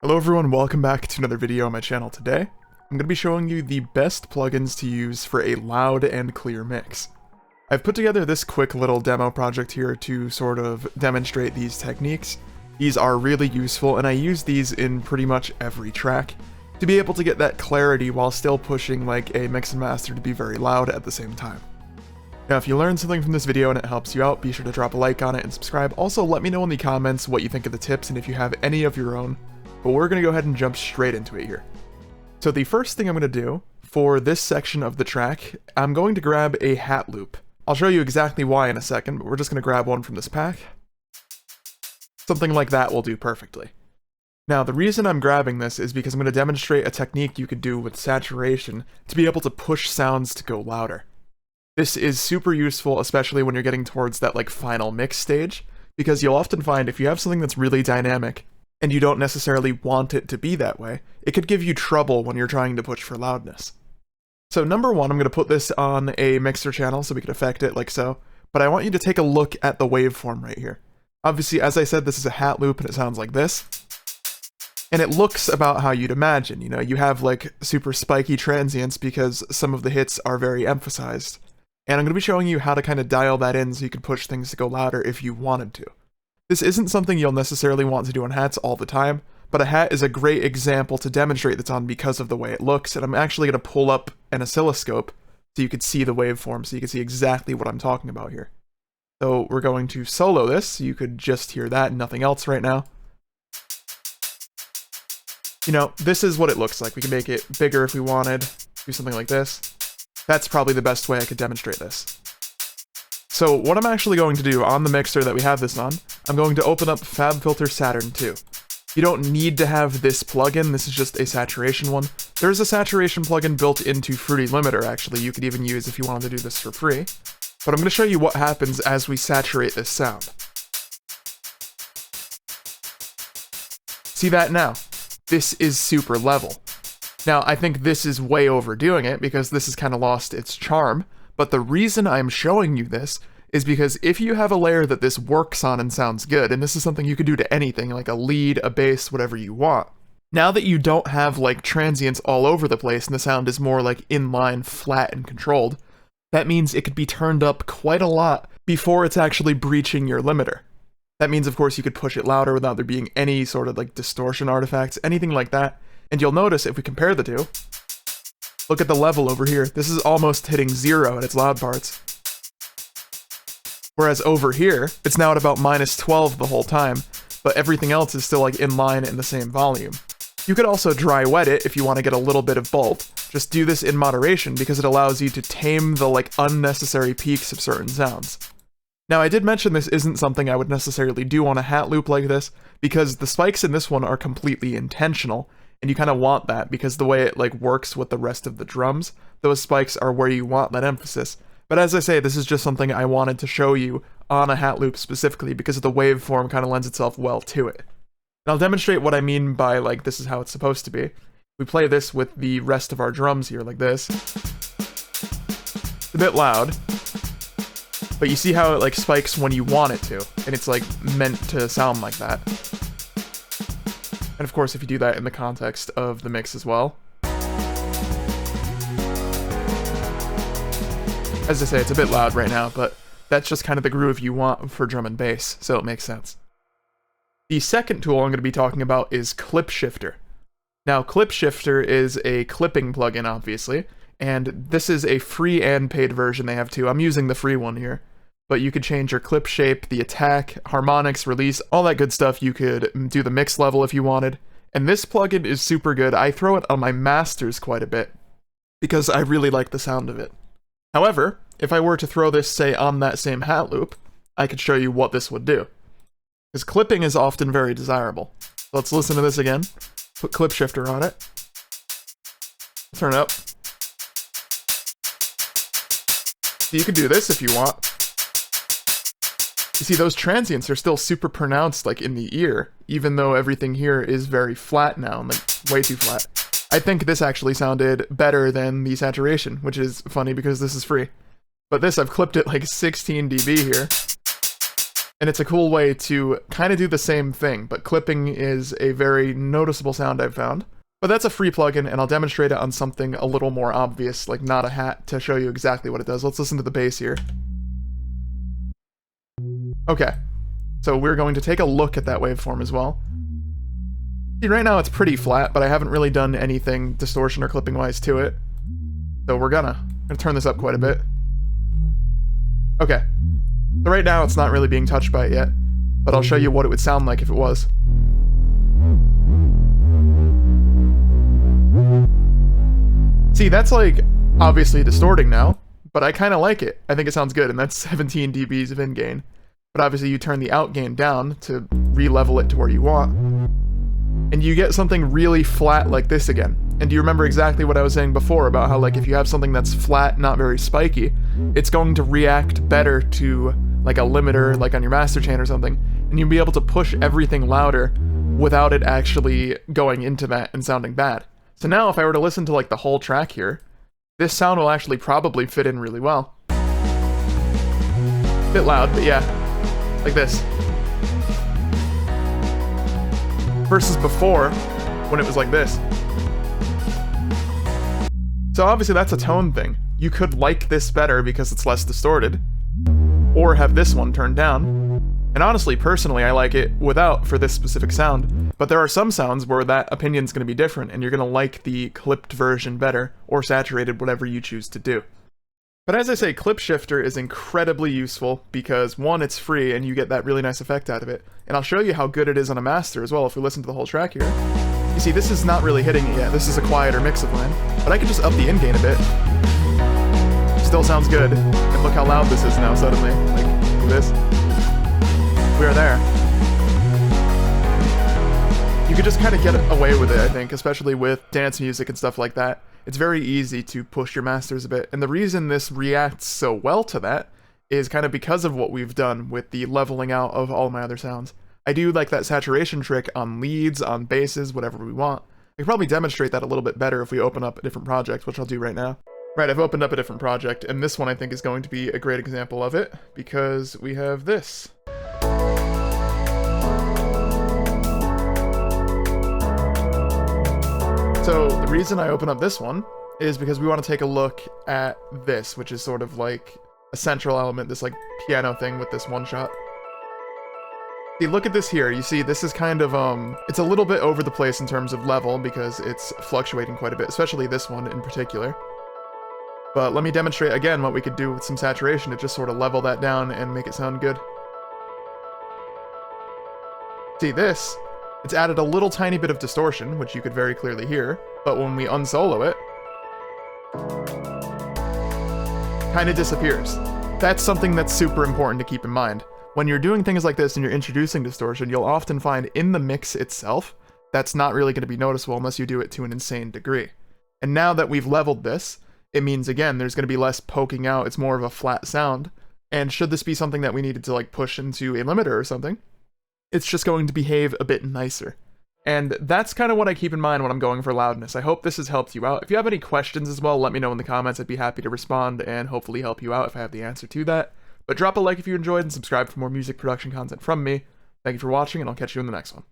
Hello everyone, welcome back to another video on my channel today. I'm going to be showing you the best plugins to use for a loud and clear mix. I've put together this quick little demo project here to sort of demonstrate these techniques. These are really useful and I use these in pretty much every track to be able to get that clarity while still pushing like a mix and master to be very loud at the same time. Now if you learned something from this video and it helps you out, be sure to drop a like on it and subscribe. Also let me know in the comments what you think of the tips and if you have any of your own. But we're going to go ahead and jump straight into it here. So the first thing I'm going to do for this section of the track, I'm going to grab a hat loop. I'll show you exactly why in a second, but we're just going to grab one from this pack. Something like that will do perfectly. Now the reason I'm grabbing this is because I'm going to demonstrate a technique you could do with saturation to be able to push sounds to go louder. This is super useful, especially when you're getting towards that like final mix stage, because you'll often find if you have something that's really dynamic, and you don't necessarily want it to be that way, it could give you trouble when you're trying to push for loudness. So number one, I'm going to put this on a mixer channel so we can affect it like so, but I want you to take a look at the waveform right here. Obviously, as I said, this is a hat loop and it sounds like this. And it looks about how you'd imagine, you know, you have like super spiky transients because some of the hits are very emphasized. And I'm going to be showing you how to kind of dial that in so you can push things to go louder if you wanted to. This isn't something you'll necessarily want to do on hats all the time, but a hat is a great example to demonstrate this on because of the way it looks, and I'm actually going to pull up an oscilloscope so you can see the waveform, so you can see exactly what I'm talking about here. So we're going to solo this, so you could just hear that and nothing else right now. You know, this is what it looks like. We can make it bigger if we wanted, do something like this. That's probably the best way I could demonstrate this. So what I'm actually going to do on the mixer that we have this on, I'm going to open up FabFilter Saturn 2. You don't need to have this plugin, this is just a saturation one. There's a saturation plugin built into Fruity Limiter actually, you could even use if you wanted to do this for free. But I'm going to show you what happens as we saturate this sound. See that now? This is super level. Now I think this is way overdoing it because this has kind of lost its charm. But the reason I'm showing you this is because if you have a layer that this works on and sounds good, and this is something you could do to anything, like a lead, a bass, whatever you want, now that you don't have like transients all over the place and the sound is more like inline, flat, and controlled, that means it could be turned up quite a lot before it's actually breaching your limiter. That means, of course, you could push it louder without there being any sort of like distortion artifacts, anything like that. And you'll notice if we compare the two, look at the level over here. This is almost hitting 0 at its loud parts. Whereas over here, it's now at about -12 the whole time, but everything else is still like in line in the same volume. You could also dry wet it if you want to get a little bit of both. Just do this in moderation because it allows you to tame the like unnecessary peaks of certain sounds. Now I did mention this isn't something I would necessarily do on a hat loop like this because the spikes in this one are completely intentional. And you kind of want that because the way it like works with the rest of the drums, those spikes are where you want that emphasis. But as I say, this is just something I wanted to show you on a hat loop specifically because the waveform kind of lends itself well to it. And I'll demonstrate what I mean by like this is how it's supposed to be. We play this with the rest of our drums here like this. It's a bit loud, but you see how it like spikes when you want it to, and it's like meant to sound like that. And of course, if you do that in the context of the mix as well. As I say, it's a bit loud right now, but that's just kind of the groove you want for drum and bass, so it makes sense. The second tool I'm going to be talking about is Clip Shifter. Now, Clip Shifter is a clipping plugin, obviously, and this is a free and paid version they have too. I'm using the free one here. But you could change your clip shape, the attack, harmonics, release, all that good stuff. You could do the mix level if you wanted. And this plugin is super good. I throw it on my masters quite a bit because I really like the sound of it. However, if I were to throw this, say, on that same hat loop, I could show you what this would do. Because clipping is often very desirable. Let's listen to this again. Put Clip Shifter on it. Turn it up. So you could do this if you want. You see, those transients are still super pronounced, like, in the ear, even though everything here is very flat now, like, way too flat. I think this actually sounded better than the saturation, which is funny because this is free. But this, I've clipped it like 16 dB here. And it's a cool way to kind of do the same thing, but clipping is a very noticeable sound I've found. But that's a free plugin, and I'll demonstrate it on something a little more obvious, like Not a Hat, to show you exactly what it does. Let's listen to the bass here. Okay, so we're going to take a look at that waveform as well. See, right now it's pretty flat, but I haven't really done anything distortion or clipping-wise to it. So we're gonna turn this up quite a bit. Okay, so right now it's not really being touched by it yet, but I'll show you what it would sound like if it was. See, that's like obviously distorting now, but I kind of like it. I think it sounds good, and that's 17 dBs of in-gain. But obviously you turn the out-gain down to re-level it to where you want, and you get something really flat like this again. And do you remember exactly what I was saying before about how, like, if you have something that's flat, not very spiky, it's going to react better to like a limiter, like on your master chain or something, and you'll be able to push everything louder without it actually going into that and sounding bad. So now if I were to listen to like the whole track here, this sound will actually probably fit in really well. Bit loud, but yeah, like this. Versus before, when it was like this. So obviously that's a tone thing. You could like this better because it's less distorted, or have this one turned down. And honestly, personally, I like it without for this specific sound, but there are some sounds where that opinion's going to be different, and you're going to like the clipped version better, or saturated, whatever you choose to do. But as I say, Clip Shifter is incredibly useful because, one, it's free and you get that really nice effect out of it. And I'll show you how good it is on a master as well if we listen to the whole track here. You see, this is not really hitting it yet. This is a quieter mix of mine, but I can just up the in-gain a bit. Still sounds good. And look how loud this is now suddenly. Like, look at this. We are there. You could just kind of get away with it, I think, especially with dance music and stuff like that. It's very easy to push your masters a bit, and the reason this reacts so well to that is kind of because of what we've done with the leveling out of all my other sounds. I do like that saturation trick on leads, on basses, whatever we want. I could probably demonstrate that a little bit better if we open up a different project, which I'll do right now. Right, I've opened up a different project, and this one I think is going to be a great example of it, because we have this. So the reason I open up this one is because we want to take a look at this, which is sort of like a central element, this like piano thing with this one shot. See, look at this here. You see, this is kind of, it's a little bit over the place in terms of level because it's fluctuating quite a bit, especially this one in particular. But let me demonstrate again what we could do with some saturation to just sort of level that down and make it sound good. See this? It's added a little tiny bit of distortion, which you could very clearly hear, but when we unsolo it, kind of disappears. That's something that's super important to keep in mind. When you're doing things like this and you're introducing distortion, you'll often find in the mix itself, that's not really going to be noticeable unless you do it to an insane degree. And now that we've leveled this, it means, again, there's going to be less poking out, it's more of a flat sound, and should this be something that we needed to like push into a limiter or something, it's just going to behave a bit nicer. And that's kind of what I keep in mind when I'm going for loudness. I hope this has helped you out. If you have any questions as well, let me know in the comments. I'd be happy to respond and hopefully help you out if I have the answer to that. But drop a like if you enjoyed and subscribe for more music production content from me. Thank you for watching, and I'll catch you in the next one.